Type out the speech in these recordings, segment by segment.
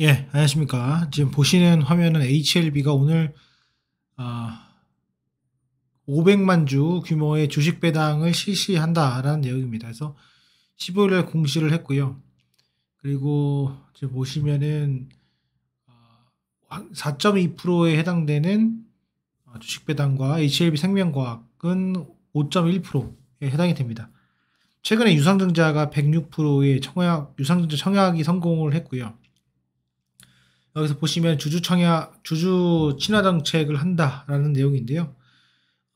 예, 안녕하십니까. 지금 보시는 화면은 HLB가 오늘 아, 500만 주 규모의 주식 배당을 실시한다라는 내용입니다. 그래서 15일에 공시를 했고요. 그리고 지금 보시면은 4.2%에 해당되는 주식 배당과 HLB 생명과학은 5.1%에 해당이 됩니다. 최근에 유상증자가 106%의 유상증자 청약이 성공을 했고요. 여기서 보시면 주주 친화 정책을 한다라는 내용인데요.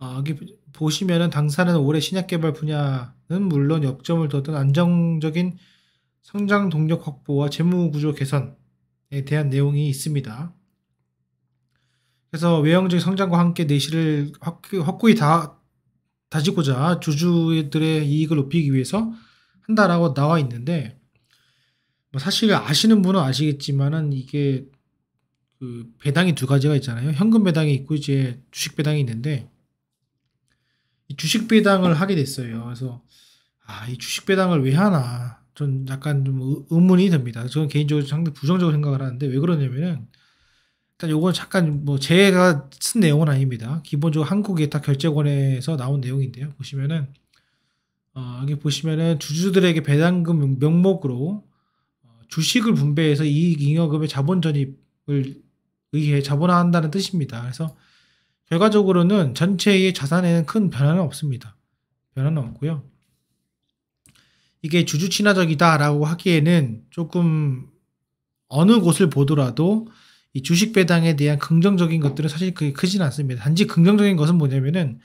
여기 보시면은 당사는 올해 신약 개발 분야는 물론 역점을 뒀던 안정적인 성장 동력 확보와 재무 구조 개선에 대한 내용이 있습니다. 그래서 외형적인 성장과 함께 내실을 확고히 다지고자 주주들의 이익을 높이기 위해서 한다라고 나와 있는데, 뭐 사실 아시는 분은 아시겠지만은 이게 그 배당이 두 가지가 있잖아요. 현금 배당이 있고 이제 주식 배당이 있는데, 이 주식 배당을 하게 됐어요. 그래서 이 주식 배당을 왜 하나 전 약간 좀 의문이 듭니다. 저는 개인적으로 상당히 부정적으로 생각을 하는데, 왜 그러냐면은 일단 요건 잠깐 뭐 제가 쓴 내용은 아닙니다. 기본적으로 한국예탁결제원에서 나온 내용인데요. 보시면은 여기 보시면은 주주들에게 배당금 명목으로 주식을 분배해서 이익 잉여금의 자본 전입을 의해 자본화한다는 뜻입니다. 그래서 결과적으로는 전체의 자산에는 큰 변화는 없습니다. 변화는 없고요. 이게 주주 친화적이다라고 하기에는 조금 어느 곳을 보더라도 이 주식 배당에 대한 긍정적인 것들은 사실 그게 크진 않습니다. 단지 긍정적인 것은 뭐냐면은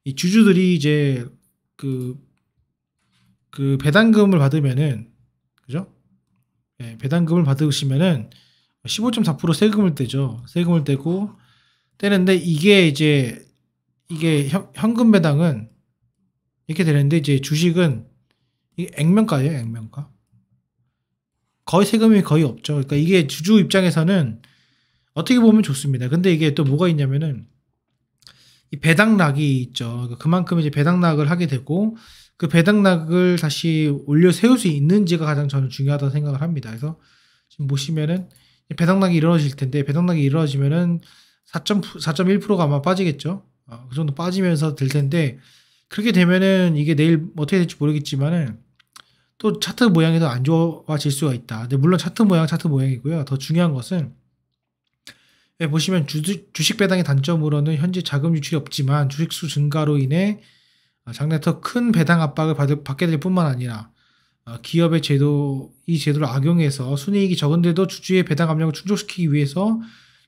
이 주주들이 이제 그, 그 배당금을 받으면은, 그죠? 예, 배당금을 받으시면은 15.4% 세금을 떼죠. 세금을 떼고 떼는데, 이게 현금 배당은 이렇게 되는데, 이제 주식은 이게 액면가예요, 액면가. 거의 세금이 거의 없죠. 그러니까 이게 주주 입장에서는 어떻게 보면 좋습니다. 근데 이게 또 뭐가 있냐면은 이 배당락이 있죠. 그러니까 그만큼 이제 배당락을 하게 되고, 그 배당락을 다시 올려 세울 수 있는지가 가장 저는 중요하다고 생각을 합니다. 그래서 지금 보시면은 배당락이 이루어질 텐데, 배당락이 이루어지면은 4.1%가 아마 빠지겠죠. 그 정도 빠지면서 될 텐데, 그렇게 되면은 이게 내일 어떻게 될지 모르겠지만은 또 차트 모양이 더 안 좋아질 수가 있다. 근데 물론 차트 모양이고요. 더 중요한 것은, 보시면 주식 배당의 단점으로는 현재 자금 유출이 없지만 주식수 증가로 인해 장래 더 큰 배당 압박을 받게 될 뿐만 아니라 기업의 이 제도를 악용해서 순이익이 적은데도 주주의 배당 압력을 충족시키기 위해서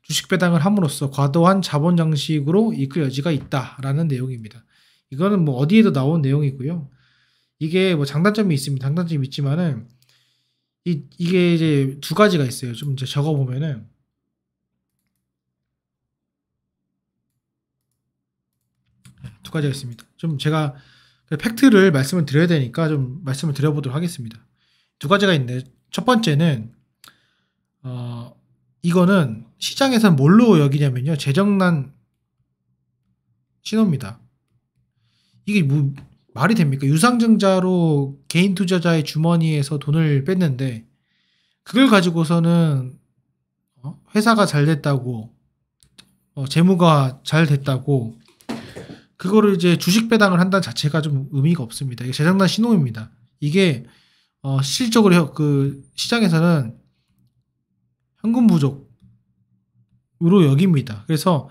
주식 배당을 함으로써 과도한 자본 장식으로 이끌 여지가 있다라는 내용입니다. 이거는 뭐 어디에도 나온 내용이고요. 이게 뭐 장단점이 있습니다. 장단점이 있지만은 이게 이제 두 가지가 있어요. 좀 이제 적어 보면은 두 가지가 있습니다. 좀 제가 그 팩트를 말씀을 드려야 되니까 좀 말씀을 드려보도록 하겠습니다. 두 가지가 있는데, 첫 번째는 이거는 시장에서는 뭘로 여기냐면요, 재정난 신호입니다. 이게 뭐 말이 됩니까? 유상증자로 개인 투자자의 주머니에서 돈을 뺐는데, 그걸 가지고서는 회사가 잘 됐다고, 재무가 잘 됐다고, 그거를 이제 주식 배당을 한다는 자체가 좀 의미가 없습니다. 이게 재정난 신호입니다. 이게 실질적으로 그 시장에서는 현금 부족으로 여깁니다. 그래서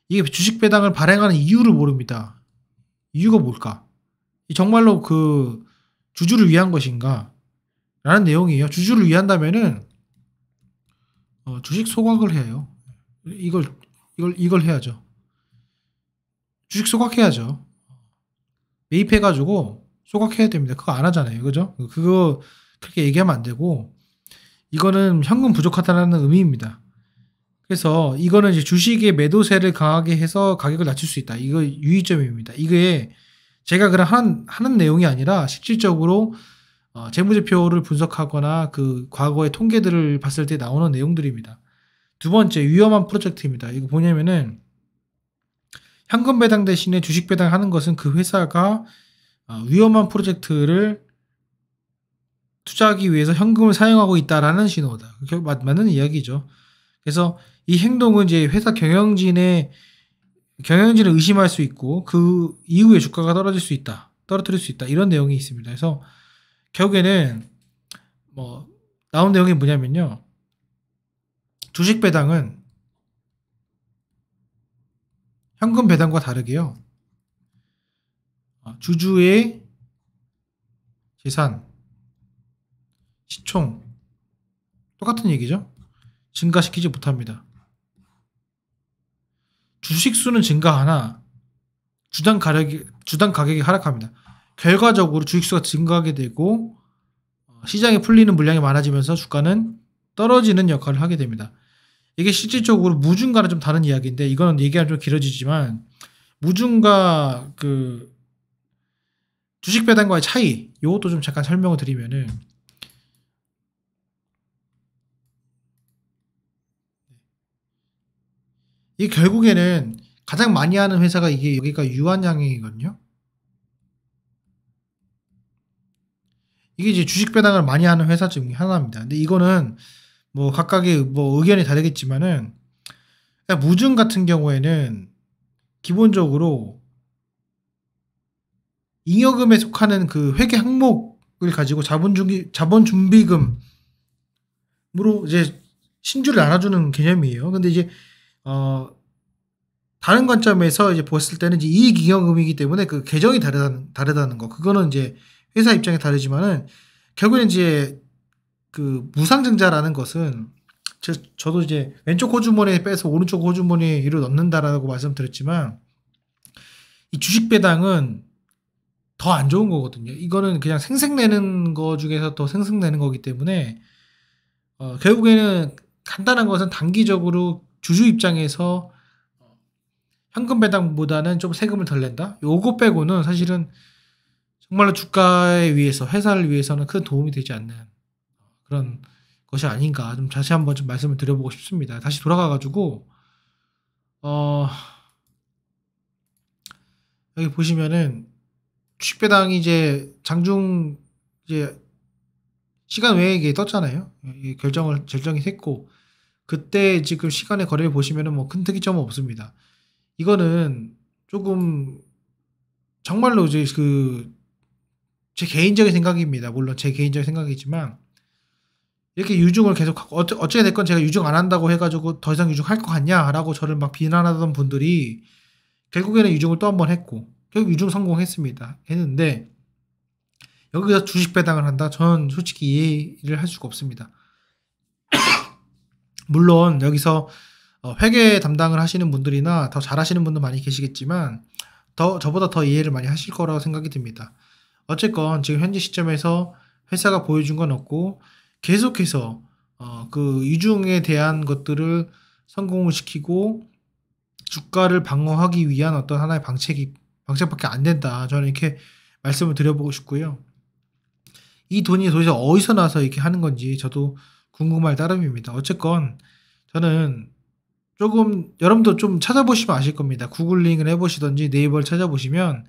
이게 주식 배당을 발행하는 이유를 모릅니다. 이유가 뭘까? 정말로 그 주주를 위한 것인가? 라는 내용이에요. 주주를 위한다면은 주식 소각을 해요. 이걸 해야죠. 주식 소각해야죠. 매입해가지고 소각해야 됩니다. 그거 안 하잖아요. 그죠? 그거 그렇게 얘기하면 안 되고, 이거는 현금 부족하다는 의미입니다. 그래서 이거는 이제 주식의 매도세를 강하게 해서 가격을 낮출 수 있다. 이거 유의점입니다. 이게 제가 하는 내용이 아니라 실질적으로 재무제표를 분석하거나 그 과거의 통계들을 봤을 때 나오는 내용들입니다. 두 번째, 위험한 프로젝트입니다. 이거 뭐냐면은 현금 배당 대신에 주식 배당하는 것은 그 회사가 위험한 프로젝트를 투자하기 위해서 현금을 사용하고 있다라는 신호다. 맞는 이야기죠. 그래서 이 행동은 이제 회사 경영진을 의심할 수 있고 그 이후에 주가가 떨어뜨릴 수 있다. 이런 내용이 있습니다. 그래서 결국에는 뭐 나온 내용이 뭐냐면요. 주식 배당은 현금 배당과 다르게요. 주주의 재산, 시총 똑같은 얘기죠. 증가시키지 못합니다. 주식 수는 증가하나 주당 가격이 하락합니다. 결과적으로 주식 수가 증가하게 되고 시장에 풀리는 물량이 많아지면서 주가는 떨어지는 역할을 하게 됩니다. 이게 실질적으로 무중과는 좀 다른 이야기인데 이거는 얘기가 좀 길어지지만 무중과 그 주식 배당과의 차이 이것도 좀 잠깐 설명을 드리면은 이 결국에는 가장 많이 하는 회사가 이게 여기가 유한양행이거든요. 이게 이제 주식 배당을 많이 하는 회사 중에 하나입니다. 근데 이거는 뭐 각각의 뭐 의견이 다르겠지만은 무중 같은 경우에는 기본적으로 잉여금에 속하는 그 회계 항목을 가지고 자본 준비금으로 이제 신주를 나눠주는 개념이에요. 근데 이제 다른 관점에서 이제 봤을 때는 이제 이익 잉여금이기 때문에 그 계정이 다르다는 거. 그거는 이제 회사 입장에 다르지만은 결국엔 이제 그 무상증자라는 것은 저도 이제 왼쪽 호주머니에 빼서 오른쪽 호주머니에 넣는다라고 말씀드렸지만 이 주식 배당은 더 안 좋은 거거든요. 이거는 그냥 생색내는 거 중에서 더 생색내는 거기 때문에 결국에는 간단한 것은 단기적으로 주주 입장에서 현금 배당보다는 좀 세금을 덜 낸다. 요거 빼고는 사실은 정말로 주가에 위해서 회사를 위해서는 큰 도움이 되지 않는 그런 것이 아닌가 좀 다시 한번 좀 말씀을 드려보고 싶습니다. 다시 돌아가가지고 여기 보시면은 주식 배당이 이제 장중 이제 시간 외에 이게 떴잖아요. 결정이 됐고 그때 지금 시간의 거래를 보시면은 뭐 큰 특이점은 없습니다. 이거는 조금 정말로 이제 제 개인적인 생각입니다. 물론 제 개인적인 생각이지만 이렇게 유중을 계속하고 어찌게 됐건 제가 유중 안 한다고 해가지고 더 이상 유중할 것 같냐라고 저를 막 비난하던 분들이 결국에는 유중을 또 한 번 했고 결국 유중 했는데 여기서 주식 배당을 한다? 저는 솔직히 이해를 할 수가 없습니다. 물론 여기서 회계 담당을 하시는 분들이나 더 잘하시는 분들 많이 계시겠지만 저보다 더 이해를 많이 하실 거라고 생각이 듭니다. 어쨌건 지금 현재 시점에서 회사가 보여준 건 없고 계속해서 그 유중에 대한 것들을 성공을 시키고 주가를 방어하기 위한 어떤 하나의 방책밖에 안 된다. 저는 이렇게 말씀을 드려보고 싶고요. 이 돈이 도대체 어디서 나서 이렇게 하는 건지 저도 궁금할 따름입니다. 어쨌건 저는 조금 여러분도 좀 찾아보시면 아실 겁니다. 구글링을 해보시던지 네이버를 찾아보시면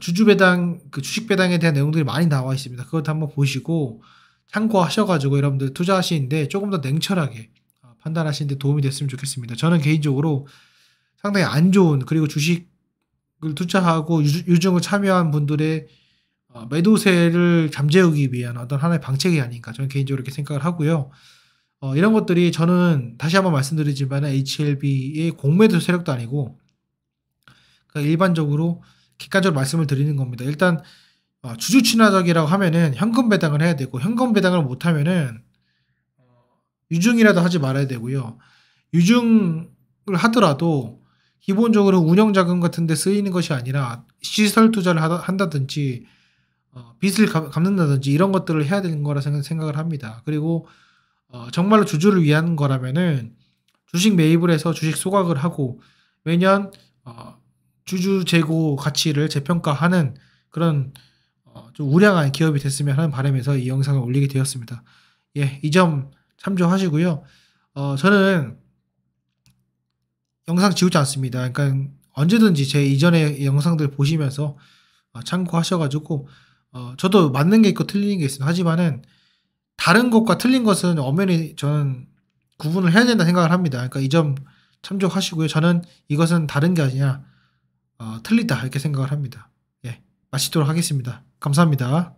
주주 배당, 그 주식 배당에 대한 내용들이 많이 나와 있습니다. 그것도 한번 보시고 참고하셔가지고 여러분들 투자하시는데 조금 더 냉철하게 판단하시는데 도움이 됐으면 좋겠습니다. 저는 개인적으로 상당히 안 좋은 그리고 주식을 투자하고 유중을 참여한 분들의 매도세를 잠재우기 위한 어떤 하나의 방책이 아닌가 저는 개인적으로 이렇게 생각을 하고요. 이런 것들이 저는 다시 한번 말씀드리지만 HLB의 공매도 세력도 아니고 그러니까 일반적으로 객관적으로 말씀을 드리는 겁니다. 일단 주주 친화적이라고 하면은 현금 배당을 해야 되고 현금 배당을 못 하면은 유중이라도 하지 말아야 되고요. 유중을 하더라도 기본적으로 운영 자금 같은 데 쓰이는 것이 아니라 시설 투자를 한다든지 빚을 갚는다든지 이런 것들을 해야 되는 거라 생각을 합니다. 그리고 정말로 주주를 위한 거라면은 주식 매입을 해서 주식 소각을 하고 매년 주주 재고 가치를 재평가하는 그런 좀 우량한 기업이 됐으면 하는 바람에서 이 영상을 올리게 되었습니다. 예, 이 점 참조하시고요. 저는 영상 지우지 않습니다. 그러니까 언제든지 제 이전의 영상들 보시면서 참고하셔가지고 저도 맞는 게 있고 틀린 게 있습니다. 하지만은 다른 것과 틀린 것은 엄연히 저는 구분을 해야 된다 생각을 합니다. 그러니까 이 점 참조하시고요. 저는 이것은 다른 게 아니라 틀리다 이렇게 생각을 합니다. 예, 마치도록 하겠습니다. 감사합니다.